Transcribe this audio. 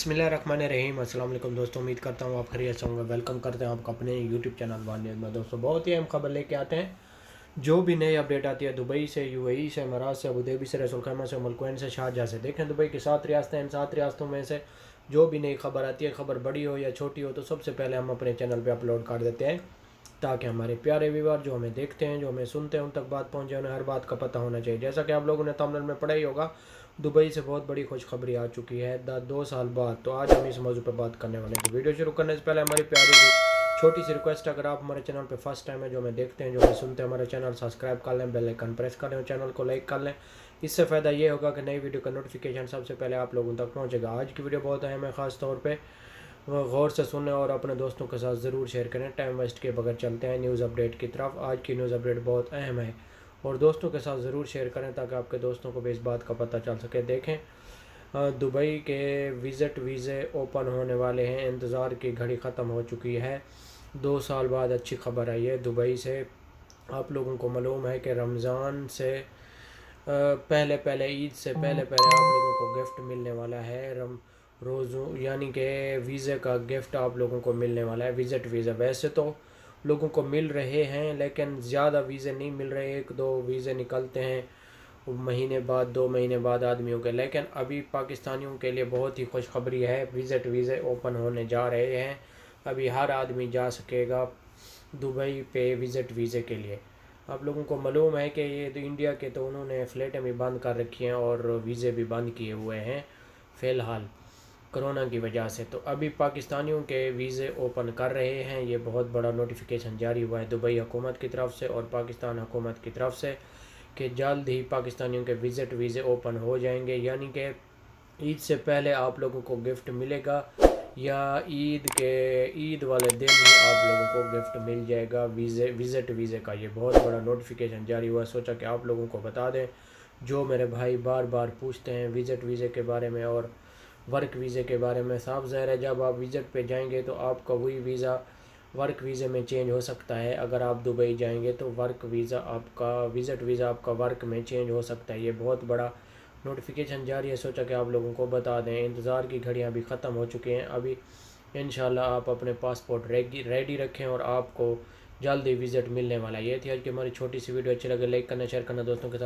बिस्मिल्लाहिर्रहमानिर्रहीम। अस्सलाम वालेकुम दोस्तों, उम्मीद करता हूँ आप खैरियत से होंगे। वेलकम करते हैं आपका अपने यूट्यूब चैनल वानियत में। दोस्तों बहुत ही अहम खबर लेके आते हैं। जो भी नई अपडेट आती है दुबई से, यूएई से, इमारात से, अबूधाबी से, रसूल खैमा से, मुल्कों से, शारजाह से। देखें दुबई की 7 रियासतें, इन 7 रियासतों में से जो भी नई खबर आती है, खबर बड़ी हो या छोटी हो, तो सबसे पहले हम अपने चैनल पर अपलोड कर देते हैं, ताकि हमारे प्यारे व्यूअर जो हमें देखते हैं, जो हमें सुनते हैं, उन तक बात पहुंचे। उन्हें हर बात का पता होना चाहिए। जैसा कि आप लोगों ने थंबनेल में पढ़ा ही होगा, दुबई से बहुत बड़ी खुशखबरी आ चुकी है 2 साल बाद। तो आज हम इस मौजू पर बात करने वाले हैं। तो वीडियो शुरू करने से पहले हमारी प्यारी सी छोटी सी रिक्वेस्ट, अगर आप हमारे चैनल पे फर्स्ट टाइम है, जो हमें देखते हैं, जो हमें सुनते हैं, हमारे चैनल सब्सक्राइब कर लें, बेल आइकन प्रेस कर लें, चैनल को लाइक कर लें। इससे फ़ायदा ये होगा कि नई वीडियो का नोटिफिकेशन सबसे पहले आप लोगों तक पहुँचेगा। आज की वीडियो बहुत अहम है, ख़ास तौर पर गौर से सुनें और अपने दोस्तों के साथ ज़रूर शेयर करें। टाइम वेस्ट के बगैर चलते हैं न्यूज़ अपडेट की तरफ। आज की न्यूज़ अपडेट बहुत अहम है और दोस्तों के साथ ज़रूर शेयर करें, ताकि आपके दोस्तों को भी इस बात का पता चल सके। देखें, दुबई के विज़िट वीज़े ओपन होने वाले हैं। इंतज़ार की घड़ी ख़त्म हो चुकी है। 2 साल बाद अच्छी खबर आई है दुबई से। आप लोगों को मालूम है कि रमज़ान से पहले पहले, ईद से पहले पहले आप लोगों को गिफ्ट मिलने वाला है। रोज़ों यानी कि वीज़े का गिफ्ट आप लोगों को मिलने वाला है, विज़िट वीज़ा। वैसे तो लोगों को मिल रहे हैं, लेकिन ज़्यादा वीज़े नहीं मिल रहे। 1-2 वीज़े निकलते हैं महीने बाद, 2 महीने बाद आदमियों के। लेकिन अभी पाकिस्तानियों के लिए बहुत ही खुशखबरी है, विज़िट वीज़े ओपन होने जा रहे हैं। अभी हर आदमी जा सकेगा दुबई पे विज़िट वीज़े के लिए। आप लोगों को मालूम है कि ये तो इंडिया के, तो उन्होंने फ़्लाइटें भी बंद कर रखी हैं और वीज़े भी बंद किए हुए हैं फ़िलहाल कोरोना की वजह से। तो अभी पाकिस्तानियों के वीज़े ओपन कर रहे हैं। ये बहुत बड़ा नोटिफिकेशन जारी हुआ है दुबई हुकूमत की तरफ से और पाकिस्तान हुकूमत की तरफ से कि जल्द ही पाकिस्तानियों के विज़िट वीज़े ओपन हो जाएंगे। यानी कि ईद से पहले आप लोगों को गिफ्ट मिलेगा, या ईद वाले दिन ही आप लोगों को गिफ्ट मिल जाएगा विज़िट वीज़े का। ये बहुत बड़ा नोटिफिकेशन जारी हुआ। सोचा कि आप लोगों को बता दें, जो मेरे भाई बार बार पूछते हैं विज़िट वीज़े के बारे में और वर्क वीज़े के बारे में। साफ ज़ाहिर है, जब आप विज़िट पे जाएंगे तो आपका वही वीज़ा वर्क वीज़े में चेंज हो सकता है। अगर आप दुबई जाएंगे तो वर्क वीज़ा आपका, विज़िट वीज़ा आपका वर्क में चेंज हो सकता है। ये बहुत बड़ा नोटिफिकेशन जारी है, सोचा कि आप लोगों को बता दें। इंतज़ार की घड़ियां भी ख़त्म हो चुकी हैं। अभी इंशाल्लाह आप अपने पासपोर्ट रेडी रखें और आपको जल्द ही विज़िट मिलने वाला है। ये थी आज की हमारी छोटी सी वीडियो। अच्छी लगे लाइक करना, शेयर करना दोस्तों के साथ।